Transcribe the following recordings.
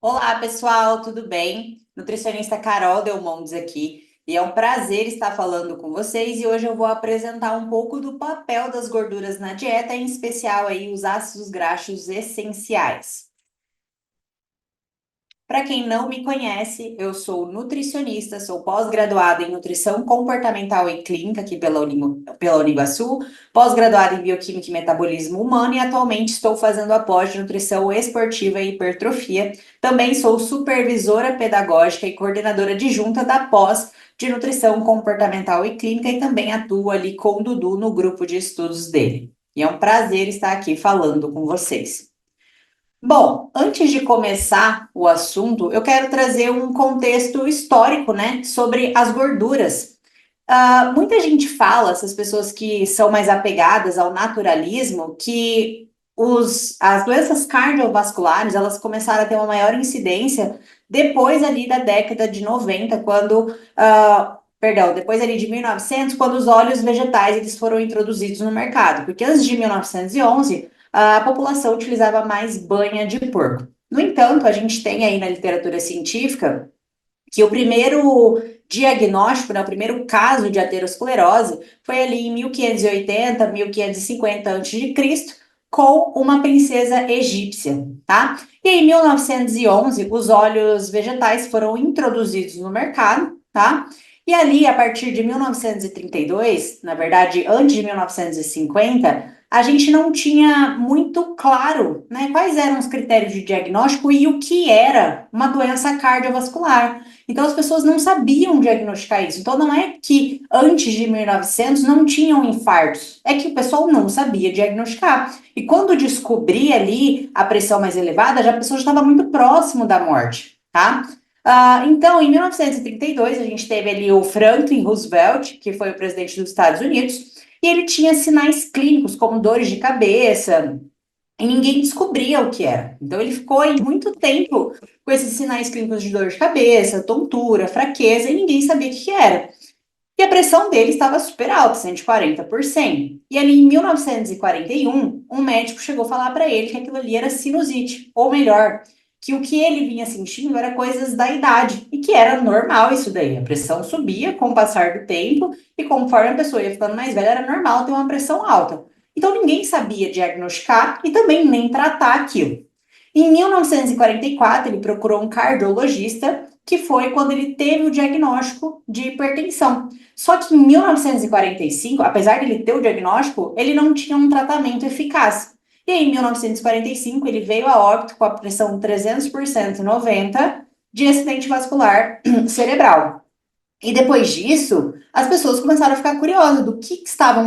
Olá, pessoal, tudo bem? Nutricionista Carol Delmontes aqui, e é um prazer estar falando com vocês. E hoje eu vou apresentar um pouco do papel das gorduras na dieta, em especial aí os ácidos graxos essenciais. Para quem não me conhece, eu sou nutricionista, sou pós-graduada em nutrição comportamental e clínica aqui pela Uniguaçu, pós-graduada em bioquímica e metabolismo humano e atualmente estou fazendo a pós de nutrição esportiva e hipertrofia. Também sou supervisora pedagógica e coordenadora adjunta da pós de nutrição comportamental e clínica e também atuo ali com o Dudu no grupo de estudos dele. E é um prazer estar aqui falando com vocês. Bom, antes de começar o assunto, eu quero trazer um contexto histórico, né, sobre as gorduras. Muita gente fala, essas pessoas que são mais apegadas ao naturalismo, que as doenças cardiovasculares, elas começaram a ter uma maior incidência depois ali da década de 90, depois ali de 1900, quando os óleos vegetais eles foram introduzidos no mercado, porque antes de 1911 a população utilizava mais banha de porco. No entanto, a gente tem aí na literatura científica que o primeiro diagnóstico, né, o primeiro caso de aterosclerose foi ali em 1580, 1550 a.C., com uma princesa egípcia, tá? E em 1911, os óleos vegetais foram introduzidos no mercado, tá? E ali, a partir de 1932, na verdade, antes de 1950, a gente não tinha muito claro, né, quais eram os critérios de diagnóstico e o que era uma doença cardiovascular. Então, as pessoas não sabiam diagnosticar isso. Então, não é que antes de 1900 não tinham infartos, é que o pessoal não sabia diagnosticar. E quando descobria ali a pressão mais elevada, já a pessoa já estava muito próximo da morte, tá? Então, em 1932, a gente teve ali o Franklin Roosevelt, que foi o presidente dos Estados Unidos, e ele tinha sinais clínicos, como dores de cabeça, e ninguém descobria o que era. Então, ele ficou aí muito tempo com esses sinais clínicos de dor de cabeça, tontura, fraqueza, e ninguém sabia o que era. E a pressão dele estava super alta, 140 por 100. E ali em 1941, um médico chegou a falar para ele que aquilo ali era sinusite, ou melhor, que o que ele vinha sentindo era coisas da idade, e que era normal isso daí. A pressão subia com o passar do tempo, e conforme a pessoa ia ficando mais velha, era normal ter uma pressão alta. Então ninguém sabia diagnosticar e também nem tratar aquilo. Em 1944, ele procurou um cardiologista, que foi quando ele teve o diagnóstico de hipertensão. Só que em 1945, apesar de ele ter o diagnóstico, ele não tinha um tratamento eficaz. E aí, em 1945, ele veio a óbito com a pressão 300 por 190 de acidente vascular cerebral. E depois disso, as pessoas começaram a ficar curiosas do que estavam,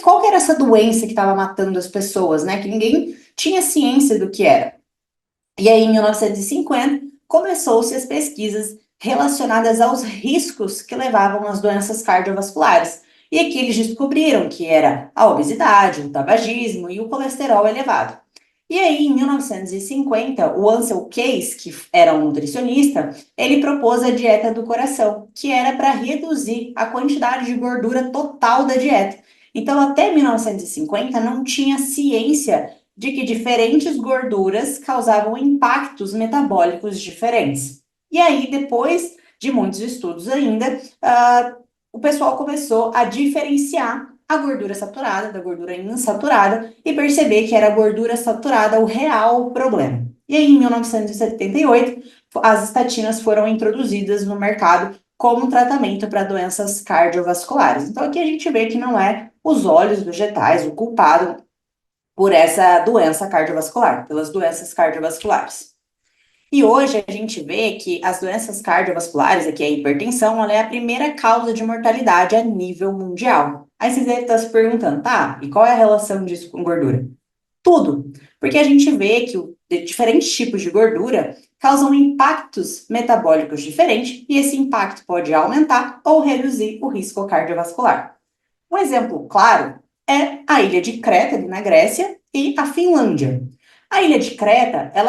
qual que era essa doença que estava matando as pessoas, né? Que ninguém tinha ciência do que era. E aí, em 1950, começou-se as pesquisas relacionadas aos riscos que levavam às doenças cardiovasculares. E aqui eles descobriram que era a obesidade, o tabagismo e o colesterol elevado. E aí, em 1950, o Ansel Keys, que era um nutricionista, ele propôs a dieta do coração, que era para reduzir a quantidade de gordura total da dieta. Então, até 1950, não tinha ciência de que diferentes gorduras causavam impactos metabólicos diferentes. E aí, depois de muitos estudos ainda, o pessoal começou a diferenciar a gordura saturada da gordura insaturada e perceber que era a gordura saturada o real problema. E aí, em 1978, as estatinas foram introduzidas no mercado como tratamento para doenças cardiovasculares. Então, aqui a gente vê que não é os óleos vegetais o culpado por essa doença cardiovascular, pelas doenças cardiovasculares. E hoje a gente vê que as doenças cardiovasculares, aqui a hipertensão, ela é a primeira causa de mortalidade a nível mundial. Aí você deve estar se perguntando, tá, e qual é a relação disso com gordura? Tudo, porque a gente vê que diferentes tipos de gordura causam impactos metabólicos diferentes e esse impacto pode aumentar ou reduzir o risco cardiovascular. Um exemplo claro é a ilha de Creta, ali na Grécia, e a Finlândia. A ilha de Creta, é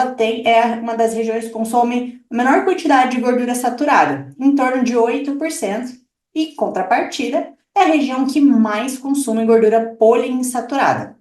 uma das regiões que consome a menor quantidade de gordura saturada, em torno de 8%, e contrapartida, é a região que mais consome gordura poliinsaturada.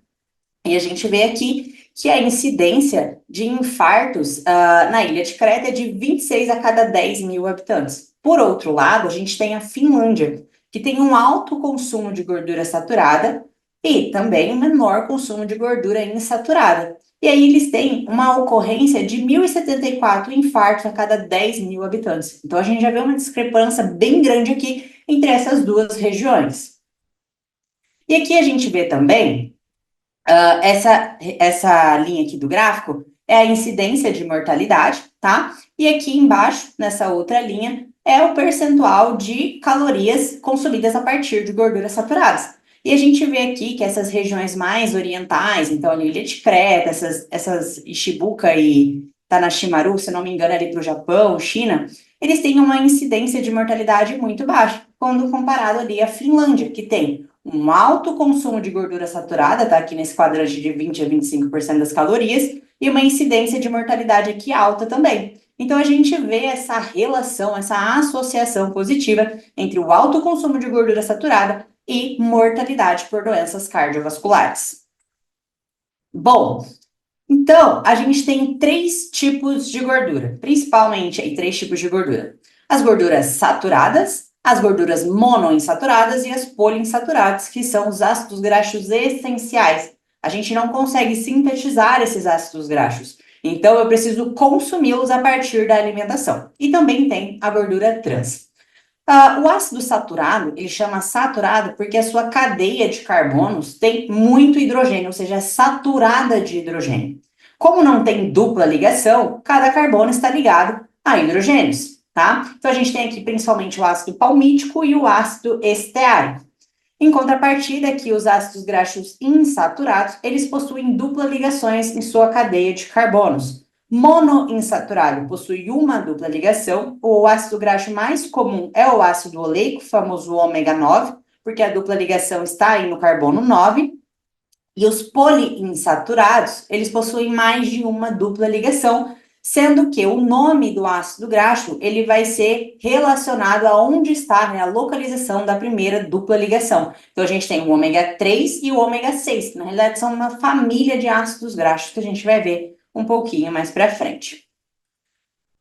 E a gente vê aqui que a incidência de infartos na ilha de Creta é de 26 a cada 10 mil habitantes. Por outro lado, a gente tem a Finlândia, que tem um alto consumo de gordura saturada e também um menor consumo de gordura insaturada. E aí eles têm uma ocorrência de 1.074 infartos a cada 10 mil habitantes. Então a gente já vê uma discrepância bem grande aqui entre essas duas regiões. E aqui a gente vê também essa linha aqui do gráfico é a incidência de mortalidade, tá? E aqui embaixo, nessa outra linha, é o percentual de calorias consumidas a partir de gorduras saturadas. E a gente vê aqui que essas regiões mais orientais, então a ilha de Creta, essas Ishibuka e Tanashimaru, se não me engano, ali para o Japão, China, eles têm uma incidência de mortalidade muito baixa, quando comparado ali à Finlândia, que tem um alto consumo de gordura saturada, tá aqui nesse quadrante de 20 a 25% das calorias, e uma incidência de mortalidade aqui alta também. Então a gente vê essa relação, essa associação positiva entre o alto consumo de gordura saturada e mortalidade por doenças cardiovasculares. Bom, então a gente tem três tipos de gordura, principalmente aí três tipos de gordura. As gorduras saturadas, as gorduras monoinsaturadas e as poliinsaturadas, que são os ácidos graxos essenciais. A gente não consegue sintetizar esses ácidos graxos, então eu preciso consumi-los a partir da alimentação. E também tem a gordura trans. O ácido saturado, ele chama saturado porque a sua cadeia de carbonos tem muito hidrogênio, ou seja, é saturada de hidrogênio. Como não tem dupla ligação, cada carbono está ligado a hidrogênios, tá? Então a gente tem aqui principalmente o ácido palmítico e o ácido esteárico. Em contrapartida, aqui os ácidos graxos insaturados, eles possuem dupla ligações em sua cadeia de carbonos. Monoinsaturado possui uma dupla ligação. O ácido graxo mais comum é o ácido oleico, famoso ômega 9, porque a dupla ligação está aí no carbono 9. E os poliinsaturados, eles possuem mais de uma dupla ligação, sendo que o nome do ácido graxo, ele vai ser relacionado a onde está, né, a localização da primeira dupla ligação. Então, a gente tem o ômega 3 e o ômega 6, que na realidade são uma família de ácidos graxos que a gente vai ver um pouquinho mais para frente.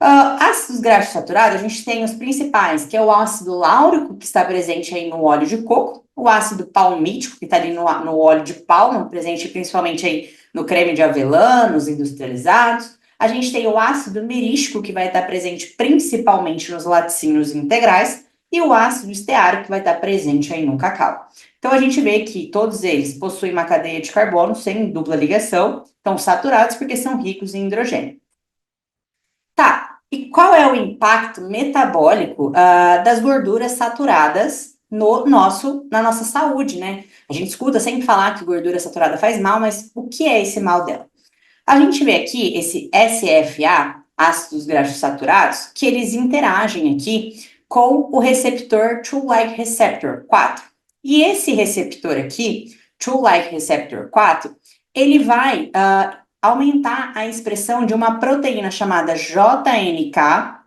Ácidos graxos saturados, a gente tem os principais, que é o ácido láurico, que está presente aí no óleo de coco, o ácido palmítico, que está ali no óleo de palma, presente principalmente aí no creme de avelã, nos industrializados. A gente tem o ácido mirístico, que vai estar presente principalmente nos laticínios integrais, e o ácido esteárico, que vai estar presente aí no cacau. Então, a gente vê que todos eles possuem uma cadeia de carbono sem dupla ligação, estão saturados porque são ricos em hidrogênio. Tá, e qual é o impacto metabólico das gorduras saturadas na nossa saúde, né? A gente escuta sempre falar que gordura saturada faz mal, mas o que é esse mal dela? A gente vê aqui esse SFA, ácidos graxos saturados, que eles interagem aqui com o receptor Toll-like receptor 4. E esse receptor aqui, Toll-like receptor 4, ele vai aumentar a expressão de uma proteína chamada JNK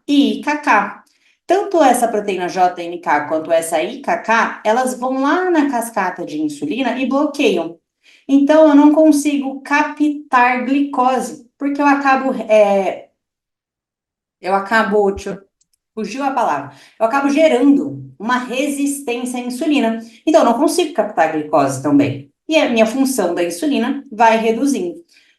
e IKK. Tanto essa proteína JNK quanto essa IKK, elas vão lá na cascata de insulina e bloqueiam. Então, eu não consigo captar glicose, porque fugiu a palavra, eu acabo gerando uma resistência à insulina. Então, eu não consigo captar glicose também. E a minha função da insulina vai reduzindo.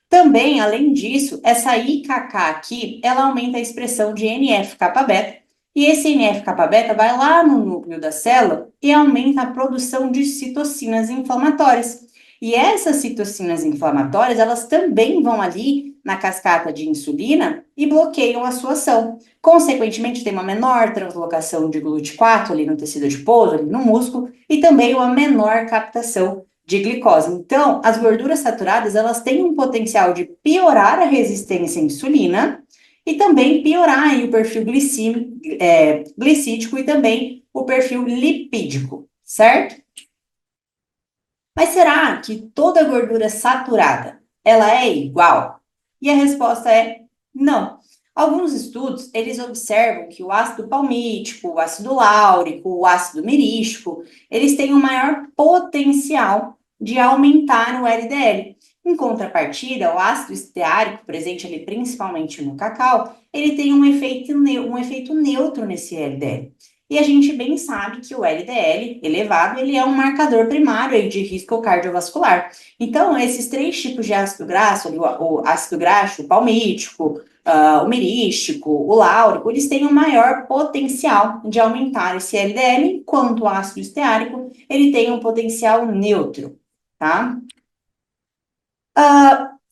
Também, além disso, essa IKK aqui, ela aumenta a expressão de NF-kappa-beta, e esse NF-kappa-beta vai lá no núcleo da célula e aumenta a produção de citocinas inflamatórias. E essas citocinas inflamatórias, elas também vão ali na cascata de insulina e bloqueiam a sua ação. Consequentemente, tem uma menor translocação de GLUT4 ali no tecido adiposo, ali no músculo, e também uma menor captação de glicose. Então, as gorduras saturadas, elas têm um potencial de piorar a resistência à insulina e também piorar aí o perfil glicídico e também o perfil lipídico, certo? Mas será que toda gordura saturada, ela é igual? E a resposta é não. Alguns estudos, eles observam que o ácido palmítico, o ácido láurico, o ácido mirístico, eles têm um maior potencial de aumentar o LDL. Em contrapartida, o ácido esteárico, presente ali principalmente no cacau, ele tem um efeito neutro nesse LDL. E a gente bem sabe que o LDL elevado, ele é um marcador primário aí de risco cardiovascular. Então, esses três tipos de ácido graxo, o ácido graxo, o palmítico, o mirístico, o láurico, eles têm um maior potencial de aumentar esse LDL, enquanto o ácido esteárico, ele tem um potencial neutro, tá?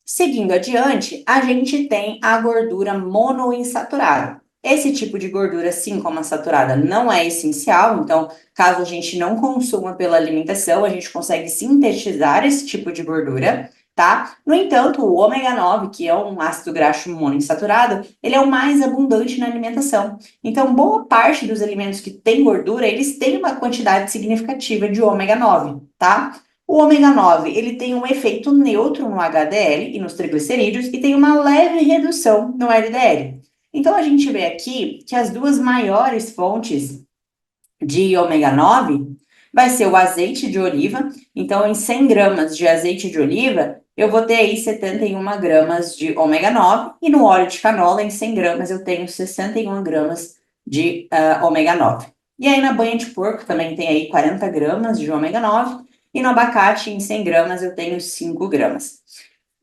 Seguindo adiante, a gente tem a gordura monoinsaturada. Esse tipo de gordura, assim como a saturada, não é essencial, então, caso a gente não consuma pela alimentação, a gente consegue sintetizar esse tipo de gordura, tá? No entanto, o ômega 9, que é um ácido graxo monoinsaturado, ele é o mais abundante na alimentação. Então, boa parte dos alimentos que têm gordura, eles têm uma quantidade significativa de ômega 9, tá? O ômega 9, ele tem um efeito neutro no HDL e nos triglicerídeos e tem uma leve redução no LDL. Então, a gente vê aqui que as duas maiores fontes de ômega 9 vai ser o azeite de oliva. Então, em 100 gramas de azeite de oliva, eu vou ter aí 71 gramas de ômega 9 e no óleo de canola, em 100 gramas, eu tenho 61 gramas de ômega 9. E aí, na banha de porco, também tem aí 40 gramas de ômega 9 e no abacate, em 100 gramas, eu tenho 5 gramas.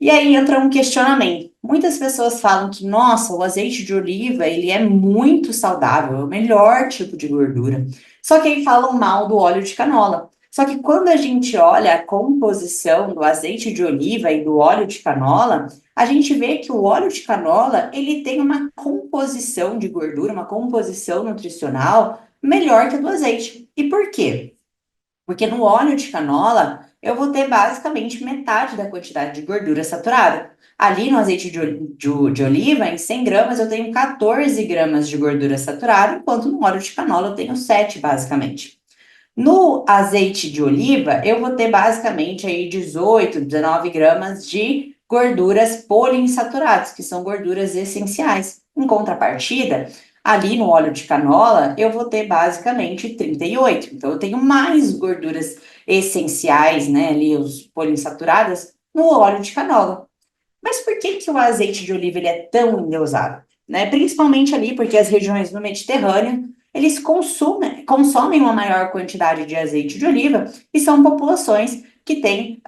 E aí entra um questionamento. Muitas pessoas falam que, nossa, o azeite de oliva, ele é muito saudável, é o melhor tipo de gordura. Só que aí falam mal do óleo de canola. Só que quando a gente olha a composição do azeite de oliva e do óleo de canola, a gente vê que o óleo de canola, ele tem uma composição de gordura, uma composição nutricional melhor que a do azeite. E por quê? Porque no óleo de canola, eu vou ter basicamente metade da quantidade de gordura saturada. Ali no azeite de oliva, em 100 gramas, eu tenho 14 gramas de gordura saturada, enquanto no óleo de canola eu tenho 7, basicamente. No azeite de oliva, eu vou ter basicamente aí 18, 19 gramas de gorduras poliinsaturadas, que são gorduras essenciais. Em contrapartida, ali no óleo de canola, eu vou ter basicamente 38. Então, eu tenho mais gorduras essenciais, né, ali, os poliinsaturadas, no óleo de canola. Mas por que que o azeite de oliva ele é tão endeusado? Né? Principalmente ali porque as regiões do Mediterrâneo, eles consomem uma maior quantidade de azeite de oliva e são populações que têm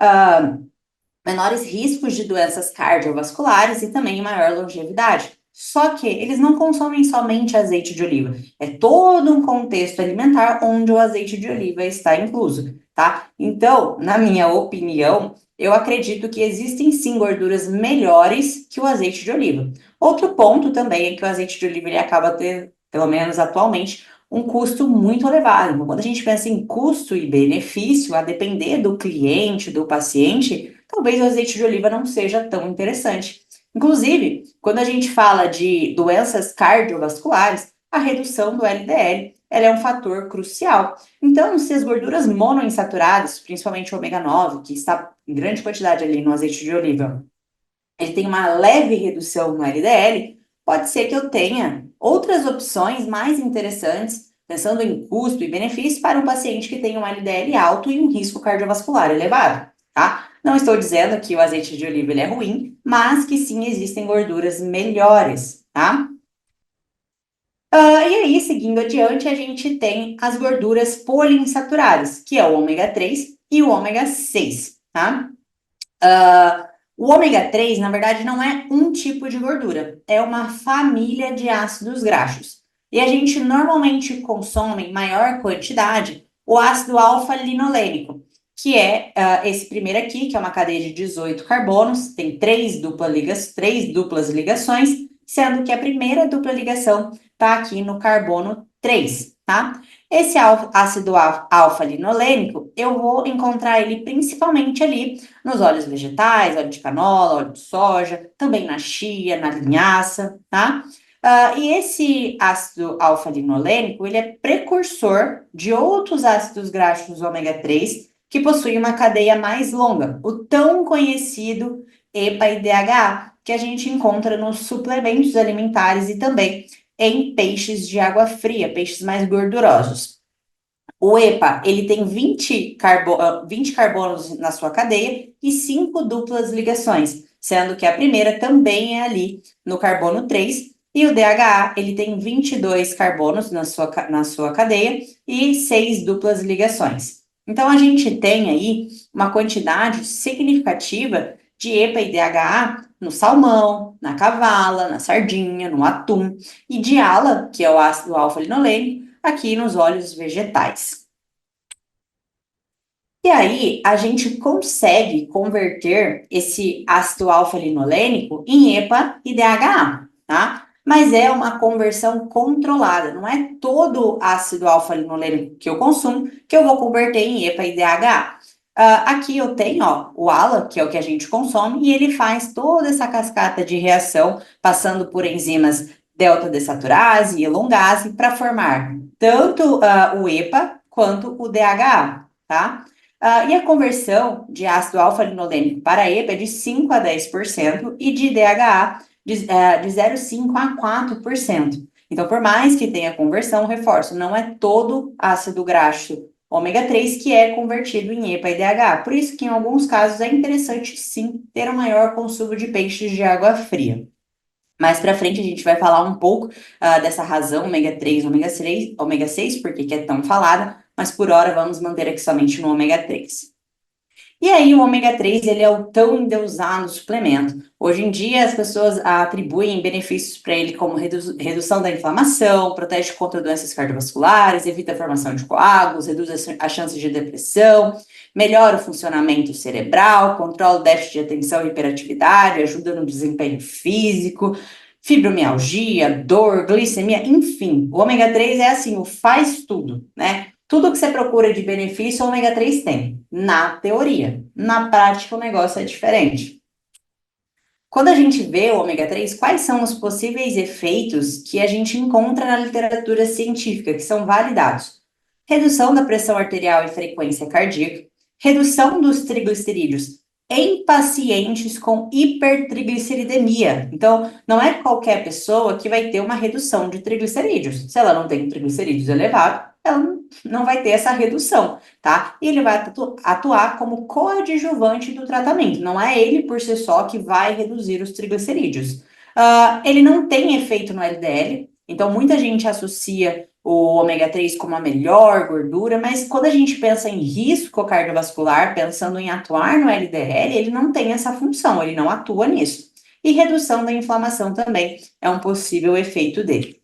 menores riscos de doenças cardiovasculares e também maior longevidade. Só que eles não consomem somente azeite de oliva, é todo um contexto alimentar onde o azeite de oliva está incluso, tá? Então, na minha opinião, eu acredito que existem sim gorduras melhores que o azeite de oliva. Outro ponto também é que o azeite de oliva ele acaba tendo, pelo menos atualmente, um custo muito elevado. Então, quando a gente pensa em custo e benefício, a depender do cliente, do paciente, talvez o azeite de oliva não seja tão interessante. Inclusive, quando a gente fala de doenças cardiovasculares, a redução do LDL ela é um fator crucial. Então, se as gorduras monoinsaturadas, principalmente o ômega 9, que está em grande quantidade ali no azeite de oliva, ele tem uma leve redução no LDL, pode ser que eu tenha outras opções mais interessantes, pensando em custo e benefício para um paciente que tem um LDL alto e um risco cardiovascular elevado, tá? Não estou dizendo que o azeite de oliva ele é ruim, mas que sim existem gorduras melhores, tá? E aí, seguindo adiante, a gente tem as gorduras poliinsaturadas, que é o ômega 3 e o ômega 6, tá? O ômega 3, na verdade, não é um tipo de gordura, é uma família de ácidos graxos. E a gente normalmente consome em maior quantidade o ácido alfa-linolênico, que é esse primeiro aqui, que é uma cadeia de 18 carbonos, tem três duplas ligações, sendo que a primeira dupla ligação está aqui no carbono 3, tá? Esse ácido alfa-linolênico, eu vou encontrar ele principalmente ali nos óleos vegetais, óleo de canola, óleo de soja, também na chia, na linhaça, tá? E esse ácido alfa-linolênico, ele é precursor de outros ácidos graxos ômega 3 que possuem uma cadeia mais longa, o tão conhecido EPA e DHA, que a gente encontra nos suplementos alimentares e também em peixes de água fria, peixes mais gordurosos. O EPA, ele tem 20 carbonos na sua cadeia e 5 duplas ligações, sendo que a primeira também é ali no carbono 3, e o DHA, ele tem 22 carbonos na sua cadeia e 6 duplas ligações. Então, a gente tem aí uma quantidade significativa de EPA e DHA no salmão, na cavala, na sardinha, no atum, e de ALA, que é o ácido alfa-linolênico, aqui nos óleos vegetais. E aí, a gente consegue converter esse ácido alfa-linolênico em EPA e DHA, tá? Mas é uma conversão controlada, não é todo ácido alfa-linolênico que eu consumo que eu vou converter em EPA e DHA. Aqui eu tenho, ó, o ALA, que é o que a gente consome, e ele faz toda essa cascata de reação, passando por enzimas delta-desaturase e elongase, para formar tanto o EPA quanto o DHA, tá? E a conversão de ácido alfa-linolênico para EPA é de 5 a 10% e de DHA de 0,5 a 4%. Então, por mais que tenha conversão, reforço, não é todo ácido graxo ômega 3 que é convertido em EPA e DHA. Por isso que, em alguns casos, é interessante, sim, ter um maior consumo de peixes de água fria. Mais para frente a gente vai falar um pouco dessa razão ômega 3, ômega 6, porque que é tão falada, mas por hora vamos manter aqui somente no ômega 3. E aí, o ômega 3, ele é o tão endeusado suplemento. Hoje em dia, as pessoas atribuem benefícios para ele como redução da inflamação, protege contra doenças cardiovasculares, evita a formação de coágulos, reduz a chance de depressão, melhora o funcionamento cerebral, controla o déficit de atenção e hiperatividade, ajuda no desempenho físico, fibromialgia, dor, glicemia, enfim. O ômega 3 é assim, o faz tudo, né? Tudo que você procura de benefício, o ômega 3 tem, na teoria. Na prática, o negócio é diferente. Quando a gente vê o ômega 3, quais são os possíveis efeitos que a gente encontra na literatura científica, que são validados? Redução da pressão arterial e frequência cardíaca, redução dos triglicerídeos em pacientes com hipertrigliceridemia. Então, não é qualquer pessoa que vai ter uma redução de triglicerídeos. Se ela não tem triglicerídeos elevados, ela não vai ter essa redução, tá? E ele vai atuar como coadjuvante do tratamento, não é ele por si só que vai reduzir os triglicerídeos. Ele não tem efeito no LDL, então muita gente associa o ômega 3 como a melhor gordura, mas quando a gente pensa em risco cardiovascular, pensando em atuar no LDL, ele não tem essa função, ele não atua nisso. E redução da inflamação também é um possível efeito dele.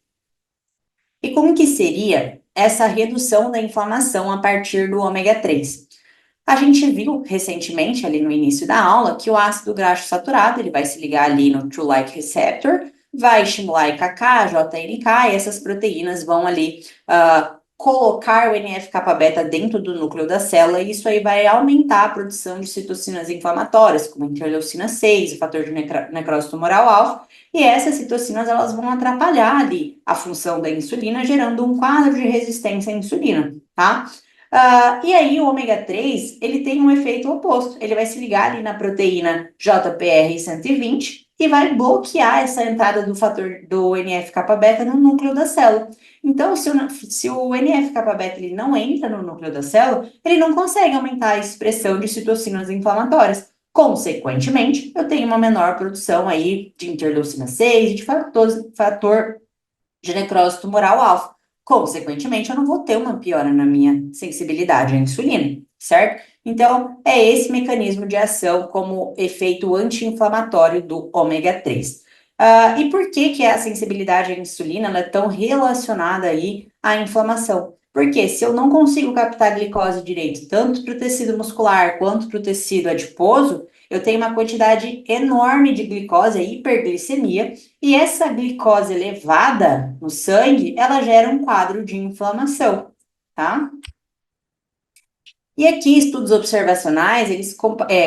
E como que seria essa redução da inflamação a partir do ômega 3? A gente viu recentemente, ali no início da aula, que o ácido graxo saturado, ele vai se ligar ali no True-like receptor, vai estimular IKK, JNK, e essas proteínas vão ali colocar o NF-kappa-beta dentro do núcleo da célula, e isso aí vai aumentar a produção de citocinas inflamatórias, como a interleucina 6, o fator de necrose tumoral alfa, e essas citocinas, elas vão atrapalhar ali a função da insulina, gerando um quadro de resistência à insulina, tá? E aí, o ômega 3, ele tem um efeito oposto. Ele vai se ligar ali na proteína JPR-120 e vai bloquear essa entrada do fator do NF-kappa-beta no núcleo da célula. Então, se o NF-kappa-beta ele não entra no núcleo da célula, ele não consegue aumentar a expressão de citocinas inflamatórias. Consequentemente, eu tenho uma menor produção aí de interleucina 6 e de fator de necrose tumoral alfa. Consequentemente, eu não vou ter uma piora na minha sensibilidade à insulina, certo? Então, é esse mecanismo de ação como efeito anti-inflamatório do ômega 3. E por que que a sensibilidade à insulina ela é tão relacionada aí à inflamação? Porque se eu não consigo captar glicose direito, tanto para o tecido muscular quanto para o tecido adiposo, eu tenho uma quantidade enorme de glicose, a hiperglicemia, e essa glicose elevada no sangue, ela gera um quadro de inflamação, tá? E aqui, estudos observacionais,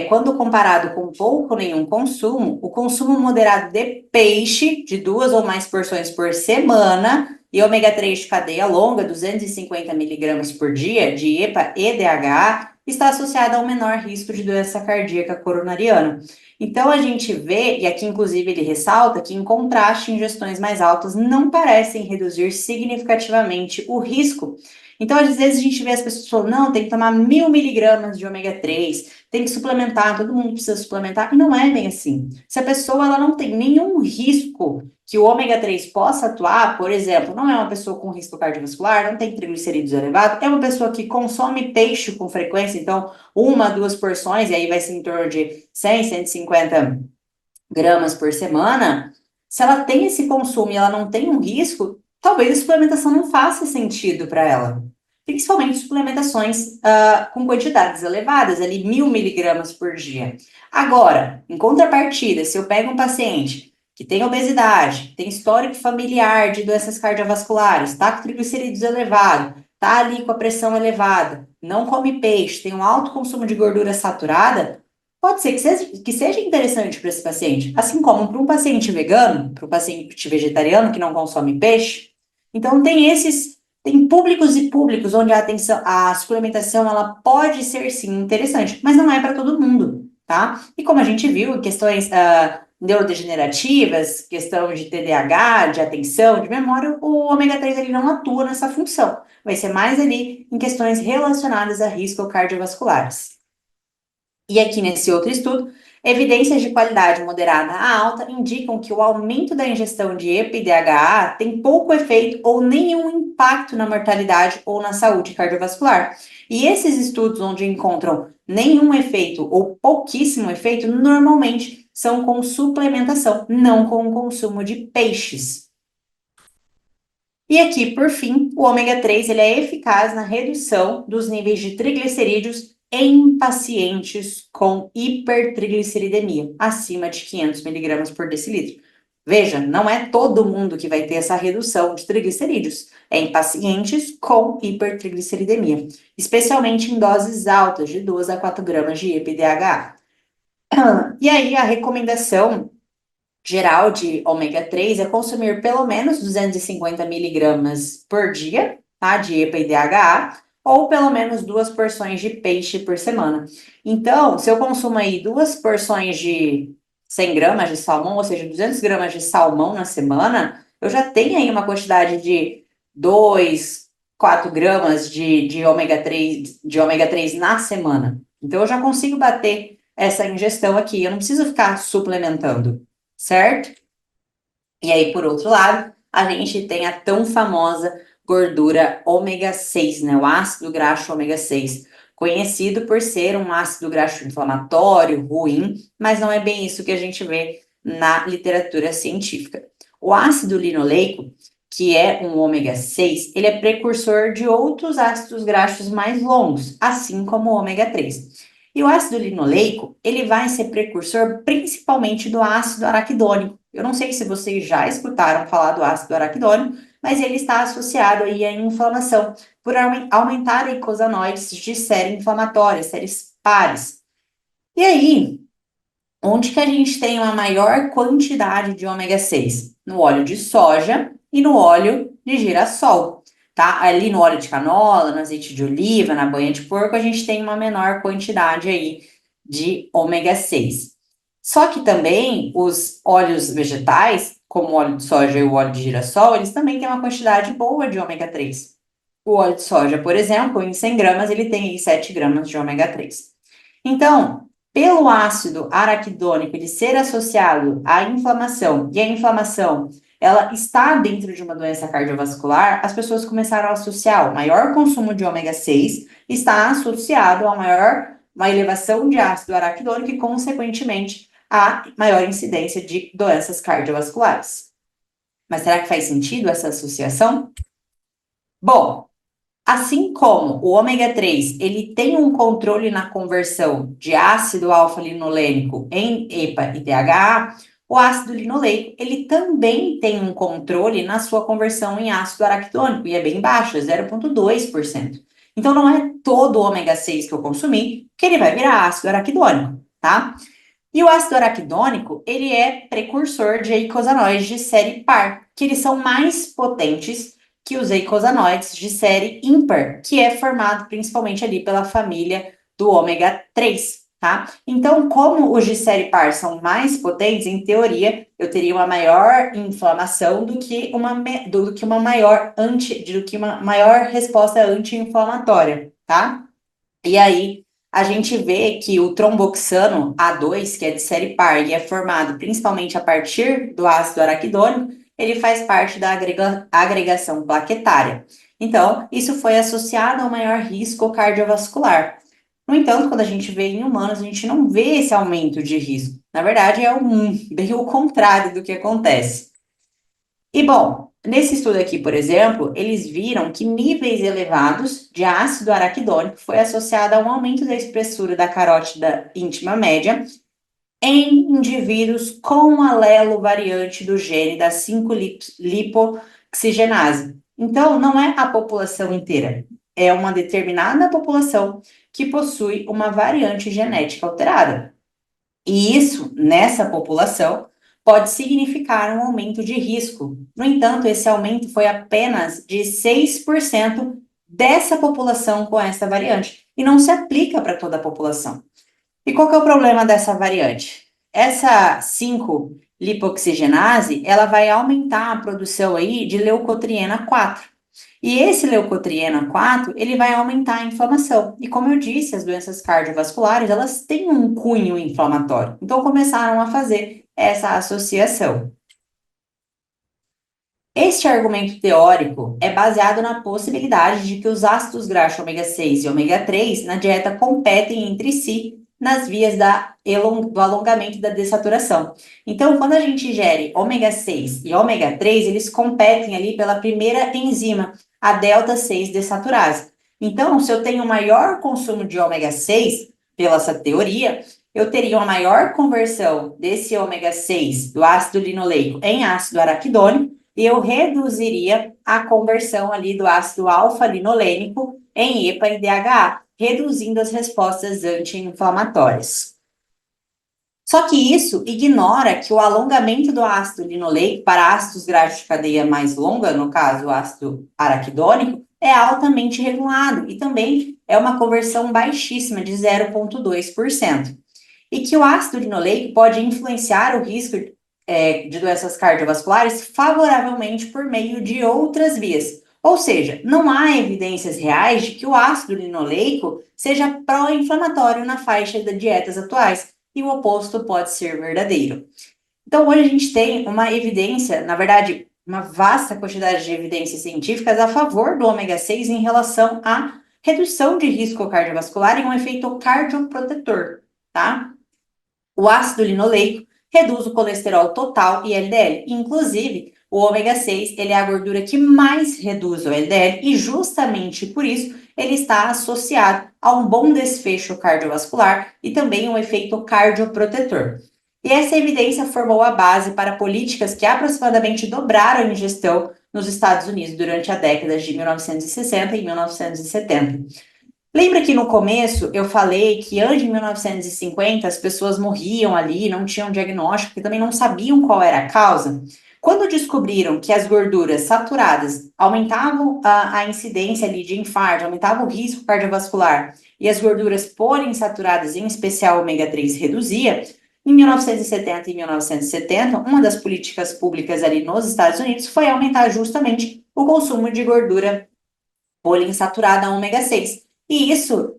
quando comparado com pouco ou nenhum consumo, o consumo moderado de peixe, de 2 ou mais porções por semana, e ômega 3 de cadeia longa, 250 miligramas por dia, de EPA e DHA, está associada a um menor risco de doença cardíaca coronariana. Então, a gente vê, e aqui inclusive ele ressalta, que em contraste, ingestões mais altas não parecem reduzir significativamente o risco. Então, às vezes a gente vê as pessoas falando, não, tem que tomar 1.000 miligramas de ômega 3, tem que suplementar, todo mundo precisa suplementar, e não é bem assim. Se a pessoa ela não tem nenhum risco que o ômega 3 possa atuar, por exemplo, não é uma pessoa com risco cardiovascular, não tem triglicerídeos elevados, é uma pessoa que consome peixe com frequência, então uma, duas porções, e aí vai ser em torno de 100, 150 gramas por semana. Se ela tem esse consumo e ela não tem um risco, talvez a suplementação não faça sentido para ela. Principalmente suplementações com quantidades elevadas, ali 1.000 miligramas por dia. Agora, em contrapartida, se eu pego um paciente que tem obesidade, tem histórico familiar de doenças cardiovasculares, está com triglicerídeos elevado, está ali com a pressão elevada, não come peixe, tem um alto consumo de gordura saturada, pode ser que seja interessante para esse paciente, assim como para um paciente vegano, para um paciente vegetariano que não consome peixe. Então, tem públicos e públicos onde a suplementação, ela pode ser sim interessante, mas não é para todo mundo, tá? E como a gente viu, em questões neurodegenerativas, questão de TDAH, de atenção, de memória, o ômega 3 ele não atua nessa função. Vai ser mais ali em questões relacionadas a risco cardiovasculares. E aqui nesse outro estudo, evidências de qualidade moderada a alta indicam que o aumento da ingestão de EPA e DHA tem pouco efeito ou nenhum impacto na mortalidade ou na saúde cardiovascular. E esses estudos onde encontram nenhum efeito ou pouquíssimo efeito, normalmente são com suplementação, não com o consumo de peixes. E aqui, por fim, o ômega 3 ele é eficaz na redução dos níveis de triglicerídeos em pacientes com hipertrigliceridemia, acima de 500 miligramas por decilitro. Veja, não é todo mundo que vai ter essa redução de triglicerídeos, é em pacientes com hipertrigliceridemia, especialmente em doses altas, de 2 a 4 gramas de EPA-DHA. E aí, a recomendação geral de ômega 3 é consumir pelo menos 250 miligramas por dia, tá, de EPA e DHA, ou pelo menos 2 porções de peixe por semana. Então, se eu consumo aí 2 porções de 100 gramas de salmão, ou seja, 200 gramas de salmão na semana, eu já tenho aí uma quantidade de 2, 4 gramas de ômega 3 na semana. Então, eu já consigo bater essa ingestão aqui, eu não preciso ficar suplementando, certo? E aí, por outro lado, a gente tem a tão famosa gordura ômega 6, né? O ácido graxo ômega 6, conhecido por ser um ácido graxo inflamatório, ruim, mas não é bem isso que a gente vê na literatura científica. O ácido linoleico, que é um ômega 6, ele é precursor de outros ácidos graxos mais longos, assim como o ômega 3. E o ácido linoleico, ele vai ser precursor principalmente do ácido araquidônico. Eu não sei se vocês já escutaram falar do ácido araquidônico, mas ele está associado aí à inflamação, por aumentar eicosanoides de série inflamatória, séries pares. E aí, onde que a gente tem uma maior quantidade de ômega 6? No óleo de soja e no óleo de girassol, tá? Ali no óleo de canola, no azeite de oliva, na banha de porco, a gente tem uma menor quantidade aí de ômega 6. Só que também os óleos vegetais, como o óleo de soja e o óleo de girassol, eles também têm uma quantidade boa de ômega 3. O óleo de soja, por exemplo, em 100 gramas, ele tem aí 7 gramas de ômega 3. Então, pelo ácido araquidônico ele ser associado à inflamação, e a inflamação ela está dentro de uma doença cardiovascular, as pessoas começaram a associar o maior consumo de ômega 6 está associado a uma elevação de ácido araquidônico e, consequentemente, a maior incidência de doenças cardiovasculares. Mas será que faz sentido essa associação? Bom, assim como o ômega 3, ele tem um controle na conversão de ácido alfa-linolênico em EPA e DHA, o ácido linoleico, ele também tem um controle na sua conversão em ácido araquidônico, e é bem baixo, é 0,2%. Então, não é todo o ômega 6 que eu consumi que ele vai virar ácido araquidônico, tá? E o ácido araquidônico, ele é precursor de eicosanoides de série par, que eles são mais potentes que os eicosanoides de série ímpar, que é formado principalmente ali pela família do ômega 3, tá? Então, como os de série par são mais potentes, em teoria, eu teria uma maior inflamação do que uma maior resposta anti-inflamatória, tá? E aí, a gente vê que o tromboxano A2, que é de série par e é formado principalmente a partir do ácido araquidônico, ele faz parte da agregação plaquetária. Então, isso foi associado ao maior risco cardiovascular. No entanto, quando a gente vê em humanos, a gente não vê esse aumento de risco. Na verdade, bem o contrário do que acontece. E bom, nesse estudo aqui, por exemplo, eles viram que níveis elevados de ácido araquidônico foi associado a um aumento da espessura da carótida íntima média em indivíduos com alelo variante do gene da 5-lipoxigenase. Então, não é a população inteira, é uma determinada população que possui uma variante genética alterada. E isso, nessa população, pode significar um aumento de risco. No entanto, esse aumento foi apenas de 6% dessa população com essa variante, e não se aplica para toda a população. E qual que é o problema dessa variante? Essa 5-lipoxigenase, ela vai aumentar a produção aí de leucotriena 4. E esse leucotriena 4, ele vai aumentar a inflamação. E como eu disse, as doenças cardiovasculares, elas têm um cunho inflamatório. Então começaram a fazer essa associação. Este argumento teórico é baseado na possibilidade de que os ácidos graxos ômega 6 e ômega 3 na dieta competem entre si nas vias do alongamento da dessaturação. Então, quando a gente ingere ômega 6 e ômega 3, eles competem ali pela primeira enzima, a delta 6 desaturase. Então, se eu tenho maior consumo de ômega 6, pela essa teoria, eu teria uma maior conversão desse ômega 6 do ácido linoleico em ácido araquidônico, e eu reduziria a conversão ali do ácido alfa-linolênico em EPA e DHA, reduzindo as respostas anti-inflamatórias. Só que isso ignora que o alongamento do ácido linoleico para ácidos graxos de cadeia mais longa, no caso o ácido araquidônico, é altamente regulado e também é uma conversão baixíssima de 0,2%. E que o ácido linoleico pode influenciar o risco de doenças cardiovasculares favoravelmente por meio de outras vias. Ou seja, não há evidências reais de que o ácido linoleico seja pró-inflamatório na faixa das dietas atuais, e o oposto pode ser verdadeiro. Então, hoje a gente tem uma evidência, na verdade, uma vasta quantidade de evidências científicas a favor do ômega 6 em relação à redução de risco cardiovascular e um efeito cardioprotetor, tá? O ácido linoleico reduz o colesterol total e LDL. Inclusive, o ômega 6, ele é a gordura que mais reduz o LDL e justamente por isso ele está associado a um bom desfecho cardiovascular e também um efeito cardioprotetor. E essa evidência formou a base para políticas que aproximadamente dobraram a ingestão nos Estados Unidos durante a década de 1960 e 1970. Lembra que no começo eu falei que antes de 1950 as pessoas morriam ali, não tinham diagnóstico, porque também não sabiam qual era a causa? Quando descobriram que as gorduras saturadas aumentavam a incidência ali de infarto, aumentavam o risco cardiovascular, e as gorduras poliinsaturadas, em especial ômega 3, reduzia, em 1970 e 1970, uma das políticas públicas ali nos Estados Unidos foi aumentar justamente o consumo de gordura poliinsaturada ômega 6. E isso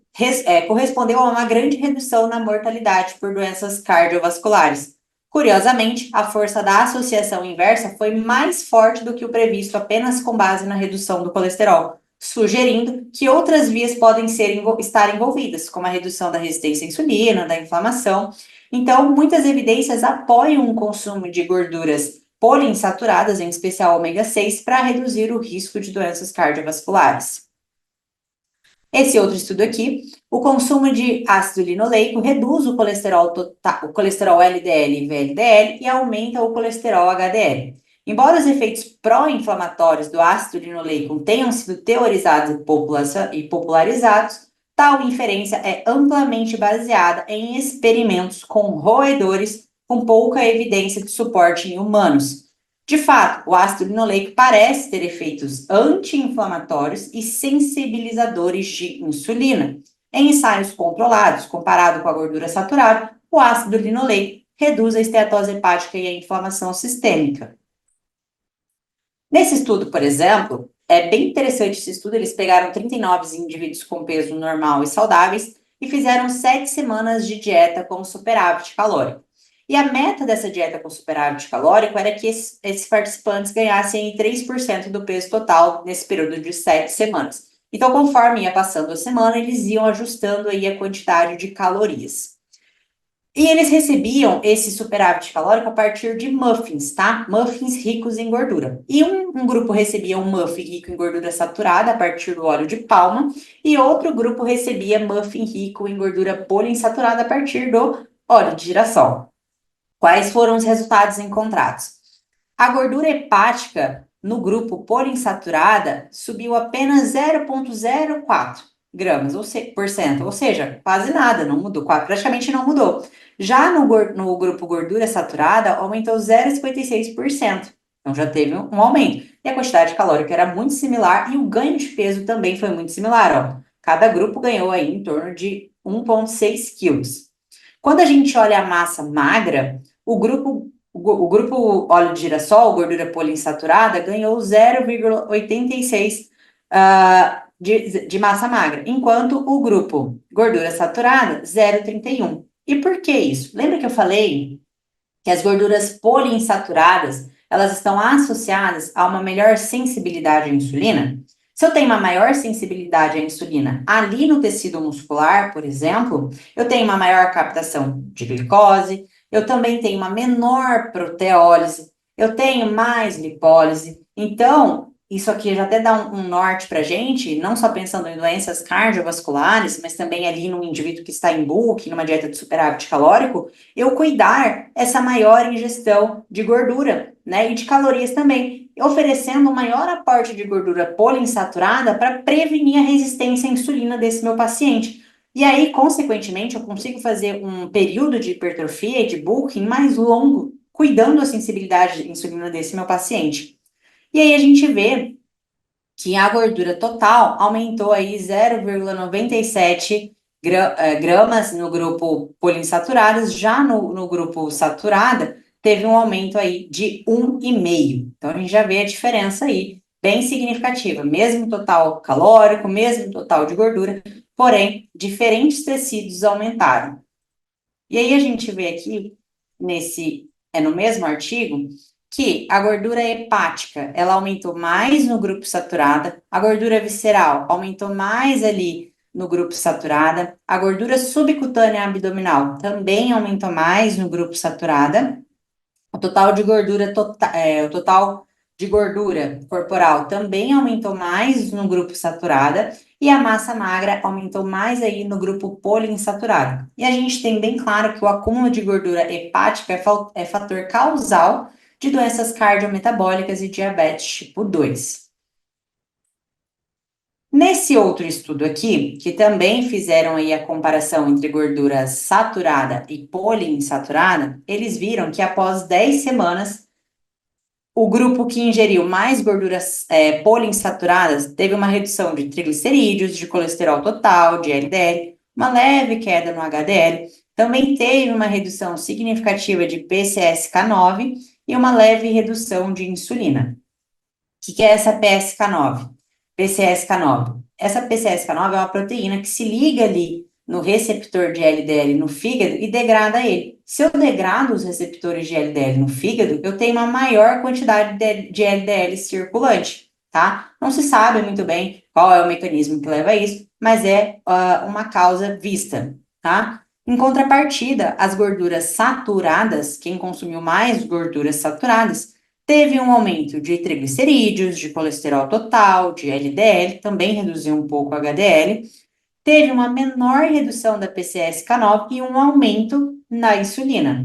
correspondeu a uma grande redução na mortalidade por doenças cardiovasculares. Curiosamente, a força da associação inversa foi mais forte do que o previsto apenas com base na redução do colesterol, sugerindo que outras vias podem estar envolvidas, como a redução da resistência à insulina, da inflamação. Então, muitas evidências apoiam o consumo de gorduras poliinsaturadas, em especial ômega 6, para reduzir o risco de doenças cardiovasculares. Esse outro estudo aqui, o consumo de ácido linoleico reduz o colesterol total, o colesterol LDL e VLDL e aumenta o colesterol HDL. Embora os efeitos pró-inflamatórios do ácido linoleico tenham sido teorizados e popularizados, tal inferência é amplamente baseada em experimentos com roedores com pouca evidência de suporte em humanos. De fato, o ácido linoleico parece ter efeitos anti-inflamatórios e sensibilizadores de insulina. Em ensaios controlados, comparado com a gordura saturada, o ácido linoleico reduz a esteatose hepática e a inflamação sistêmica. Nesse estudo, por exemplo, é bem interessante esse estudo, eles pegaram 39 indivíduos com peso normal e saudáveis e fizeram 7 semanas de dieta com superávit calórico. E a meta dessa dieta com superávit calórico era que esses participantes ganhassem 3% do peso total nesse período de 7 semanas. Então, conforme ia passando a semana, eles iam ajustando aí a quantidade de calorias. E eles recebiam esse superávit calórico a partir de muffins, tá? Muffins ricos em gordura. E um grupo recebia um muffin rico em gordura saturada a partir do óleo de palma, e outro grupo recebia muffin rico em gordura poliinsaturada a partir do óleo de girassol. Quais foram os resultados encontrados? A gordura hepática no grupo poliinsaturada subiu apenas 0,04 gramas por cento, ou seja, quase nada, não mudou, praticamente não mudou. Já no grupo gordura saturada, aumentou 0,56%, então já teve um aumento. E a quantidade calórica era muito similar e o ganho de peso também foi muito similar, ó. Cada grupo ganhou aí em torno de 1,6 quilos. Quando a gente olha a massa magra, o grupo óleo de girassol, gordura poliinsaturada, ganhou 0,86 de massa magra, enquanto o grupo gordura saturada, 0,31. E por que isso? Lembra que eu falei que as gorduras poliinsaturadas, elas estão associadas a uma melhor sensibilidade à insulina? Se eu tenho uma maior sensibilidade à insulina ali no tecido muscular, por exemplo, eu tenho uma maior captação de glicose, eu também tenho uma menor proteólise, eu tenho mais lipólise. Então, isso aqui já até dá um norte para a gente, não só pensando em doenças cardiovasculares, mas também ali no indivíduo que está em bulk, numa dieta de superávit calórico, eu cuidar essa maior ingestão de gordura, né, e de calorias também, oferecendo um maior aporte de gordura poliinsaturada para prevenir a resistência à insulina desse meu paciente. E aí, consequentemente, eu consigo fazer um período de hipertrofia e de bulking mais longo, cuidando da sensibilidade à insulina desse meu paciente. E aí a gente vê que a gordura total aumentou aí 0,97 gramas no grupo poliinsaturados, já no grupo saturada teve um aumento aí de 1,5. Então a gente já vê a diferença aí, bem significativa, mesmo total calórico, mesmo total de gordura, porém diferentes tecidos aumentaram. E aí a gente vê aqui no mesmo artigo, que a gordura hepática, ela aumentou mais no grupo saturada, a gordura visceral aumentou mais ali no grupo saturada, a gordura subcutânea abdominal também aumentou mais no grupo saturada, o total de gordura, o total de gordura corporal também aumentou mais no grupo saturada e a massa magra aumentou mais aí no grupo poliinsaturado. E a gente tem bem claro que o acúmulo de gordura hepática é fator causal de doenças cardiometabólicas e diabetes tipo 2. Nesse outro estudo aqui, que também fizeram aí a comparação entre gordura saturada e poliinsaturada, eles viram que após 10 semanas, o grupo que ingeriu mais gorduras poliinsaturadas teve uma redução de triglicerídeos, de colesterol total, de LDL, uma leve queda no HDL, também teve uma redução significativa de PCSK9 e uma leve redução de insulina. O que é essa PSK9? PCSK9. Essa PCSK9 é uma proteína que se liga ali no receptor de LDL no fígado e degrada ele. Se eu degrado os receptores de LDL no fígado, eu tenho uma maior quantidade de LDL circulante, tá? Não se sabe muito bem qual é o mecanismo que leva a isso, mas é uma causa vista, tá? Em contrapartida, as gorduras saturadas, quem consumiu mais gorduras saturadas, teve um aumento de triglicerídeos, de colesterol total, de LDL, também reduziu um pouco o HDL, teve uma menor redução da PCSK9 e um aumento na insulina.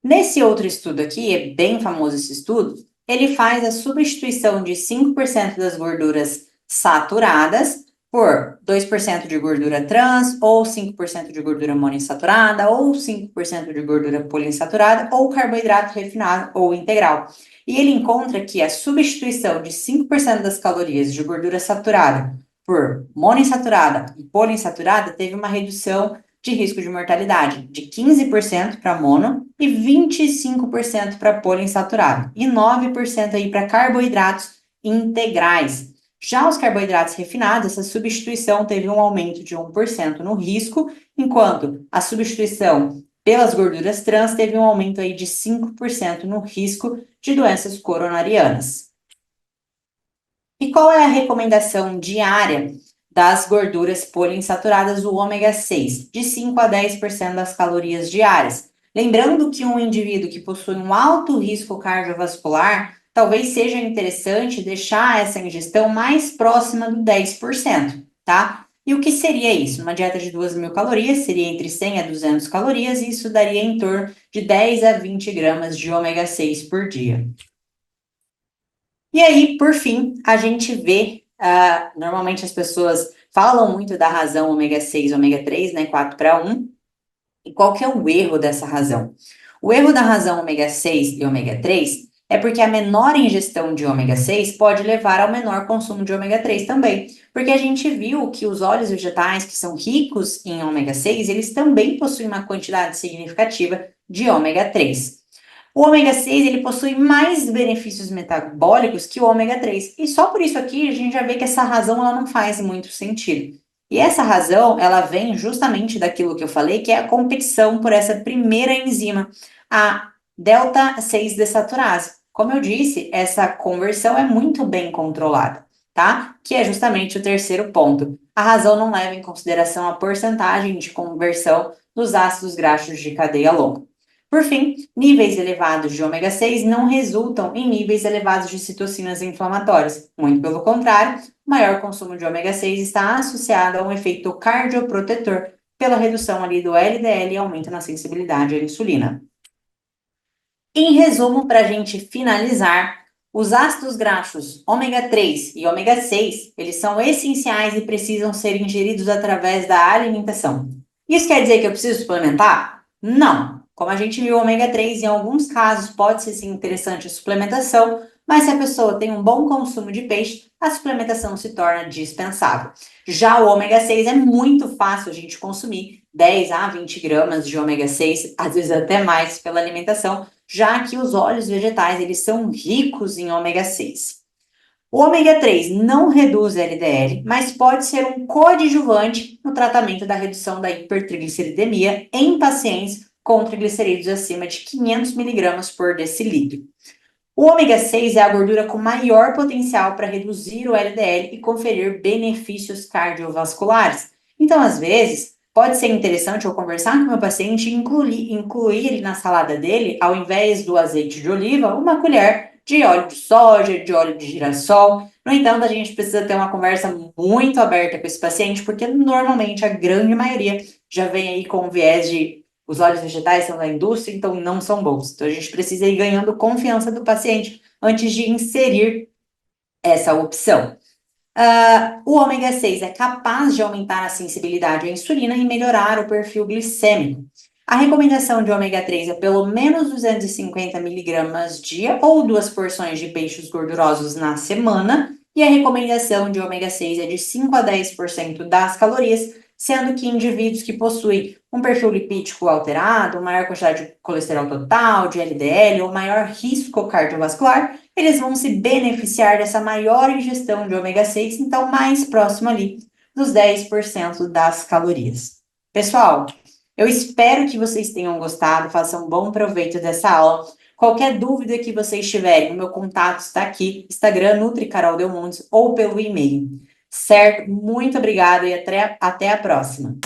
Nesse outro estudo aqui, é bem famoso esse estudo, ele faz a substituição de 5% das gorduras saturadas por 2% de gordura trans, ou 5% de gordura monoinsaturada, ou 5% de gordura poliinsaturada, ou carboidrato refinado ou integral. E ele encontra que a substituição de 5% das calorias de gordura saturada por monoinsaturada e poliinsaturada teve uma redução de risco de mortalidade de 15% para mono e 25% para poliinsaturado e 9% aí para carboidratos integrais. Já os carboidratos refinados, essa substituição teve um aumento de 1% no risco, enquanto a substituição pelas gorduras trans teve um aumento aí de 5% no risco de doenças coronarianas. E qual é a recomendação diária das gorduras poliinsaturadas, o ômega 6? De 5 a 10% das calorias diárias. Lembrando que um indivíduo que possui um alto risco cardiovascular, talvez seja interessante deixar essa ingestão mais próxima do 10%, tá? E o que seria isso? Uma dieta de 2.000 calorias seria entre 100 a 200 calorias, e isso daria em torno de 10 a 20 gramas de ômega 6 por dia. E aí, por fim, a gente vê, normalmente as pessoas falam muito da razão ômega 6 e ômega 3, né, 4 para 1, e qual que é o erro dessa razão? O erro da razão ômega 6 e ômega 3 é porque a menor ingestão de ômega 6 pode levar ao menor consumo de ômega 3 também, porque a gente viu que os óleos vegetais que são ricos em ômega 6, eles também possuem uma quantidade significativa de ômega 3. O ômega 6 ele possui mais benefícios metabólicos que o ômega 3. E só por isso aqui a gente já vê que essa razão ela não faz muito sentido. E essa razão, ela vem justamente daquilo que eu falei, que é a competição por essa primeira enzima, a delta 6 desaturase. Como eu disse, essa conversão é muito bem controlada, tá? Que é justamente o terceiro ponto. A razão não leva em consideração a porcentagem de conversão dos ácidos graxos de cadeia longa. Por fim, níveis elevados de ômega 6 não resultam em níveis elevados de citocinas inflamatórias. Muito pelo contrário, o maior consumo de ômega 6 está associado a um efeito cardioprotetor pela redução ali do LDL e aumento na sensibilidade à insulina. Em resumo, para a gente finalizar, os ácidos graxos ômega 3 e ômega 6, eles são essenciais e precisam ser ingeridos através da alimentação. Isso quer dizer que eu preciso suplementar? Não! Como a gente viu, o ômega 3, em alguns casos, pode ser sim interessante a suplementação, mas se a pessoa tem um bom consumo de peixe, a suplementação se torna dispensável. Já o ômega 6 é muito fácil a gente consumir, 10 a 20 gramas de ômega 6, às vezes até mais pela alimentação, já que os óleos vegetais eles são ricos em ômega 6. O ômega 3 não reduz LDL, mas pode ser um coadjuvante no tratamento da redução da hipertrigliceridemia em pacientes com triglicerídeos acima de 500 mg por decilitro. O ômega 6 é a gordura com maior potencial para reduzir o LDL e conferir benefícios cardiovasculares. Então, às vezes, pode ser interessante eu conversar com o meu paciente e incluir ele na salada dele, ao invés do azeite de oliva, uma colher de óleo de soja, de óleo de girassol. No entanto, a gente precisa ter uma conversa muito aberta com esse paciente, porque normalmente a grande maioria já vem aí com o viés de os óleos vegetais são da indústria, então não são bons. Então a gente precisa ir ganhando confiança do paciente antes de inserir essa opção. O ômega 6 é capaz de aumentar a sensibilidade à insulina e melhorar o perfil glicêmico. A recomendação de ômega 3 é pelo menos 250 miligramas dia ou 2 porções de peixes gordurosos na semana, e a recomendação de ômega 6 é de 5 a 10% das calorias, sendo que indivíduos que possuem um perfil lipídico alterado, maior quantidade de colesterol total, de LDL ou maior risco cardiovascular, eles vão se beneficiar dessa maior ingestão de ômega 6, então mais próximo ali dos 10% das calorias. Pessoal, eu espero que vocês tenham gostado, façam um bom proveito dessa aula. Qualquer dúvida que vocês tiverem, o meu contato está aqui, Instagram, Nutri Carol Delmontes, ou pelo e-mail. Certo? Muito obrigada e até a próxima.